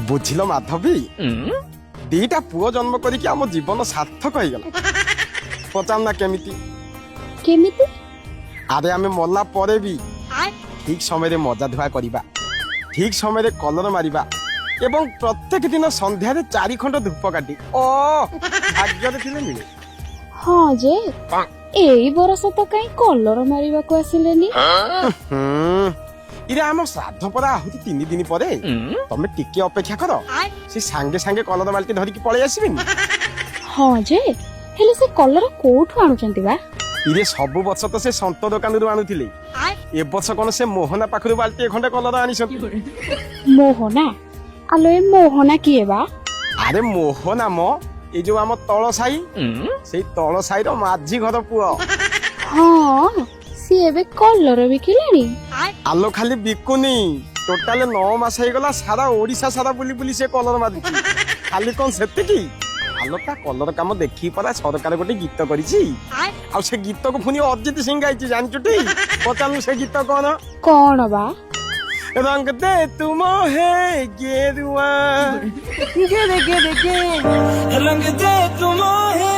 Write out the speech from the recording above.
ବୁଝିଲ ମାଧବୀ ଦିଟା ପୁଅ ଜନ୍ମ କରିକି ଆମ ଜୀବନ ସାର୍ଥକ ହେଇଗଲା। ପଚାର ନା କେମିତି? କେମିତି? ଆରେ ଆମେ ମଲା ପରେ ବି ଠିକ ସମୟରେ ମଜା ଧୁଆ କରିବା, ଠିକ ସମୟରେ କଲର ମାରିବା ଏବଂ ପ୍ରତ୍ୟେକ ଦିନ ସନ୍ଧ୍ୟାରେ 4 ଖଣ୍ଡ ଧୂପ କାଟି ଭାଗ୍ୟରେ ଥିଲେ ମିଳେ। ହଁ ଯେ ଏଇ ବର୍ଷ ତ କାଇଁ କଲର ମାରିବାକୁ ଆସିଲେନି? ଇରେ ଆମ ଶ୍ରାଦ୍ଧ ପରା ଆହୁରି 3 ଦିନ ପରେ। ତମେ ଟିକେ ଅପେକ୍ଷା କର, ସେ ସାଙ୍ଗେ ସାଙ୍ଗେ କଲର ବାଲ୍ଟି ଧରିକି ପଳେଇ ଆସିବେନି? ହଁ ଯେ ହେଲେ ସେ କଲର କୋଉଠୁ ଆଣୁଛନ୍ତି ବା? ଇରେ ସବୁ ବର୍ଷ ତ ସେ ସନ୍ତ ଦୋକାନରୁ ଆଣୁଥିଲେ, ଏ ବର୍ଷ କଣ ସେ ମୋହନା ପାଖରୁ ବାଲ୍ଟି ଖଣ୍ଡେ କଲର ଆଣିଛନ୍ତି। ମୋହନା? ଆଲୋ ଏ ମୋହନା କିଏ ବା? ଆରେ ମୋହନା ମ, ଏଇ ଯୋଉ ଆମ ତଳ ସାହି, ସେଇ ତଳ ସାହିର ମାଝି ଘର ପୁଅ। ହଁ ସିଏ ଏବେ କଲର ବିକିଲାଣି? ଆଲୋ ଖାଲି ବିକୁନି, ଟୋଟାଲ 9 ମାସ ହେଇଗଲା ସାରା ଓଡିଶା ସାରା ବୁଲି ବୁଲି ସେ କଲର ମାରୁଛି। ଖାଲି କଣ ସେତିକି, ଆଲୋ ତା କଲର କାମ ଦେଖିକି ପରା ସରକାର ଗୋଟେ ଗୀତ କରିଛି। ଆଉ ସେ ଗୀତକୁ ପୁଣି ଅଜିତ ସିଂ ଗାଇଛି, ଜାଣିଛୁଟି? ପଚାରୁନୁ ସେ ଗୀତ କଣ? କଣ ବା? रंग दे तुम है गेरुआ गेरे गेरे गे रंग दे तुम है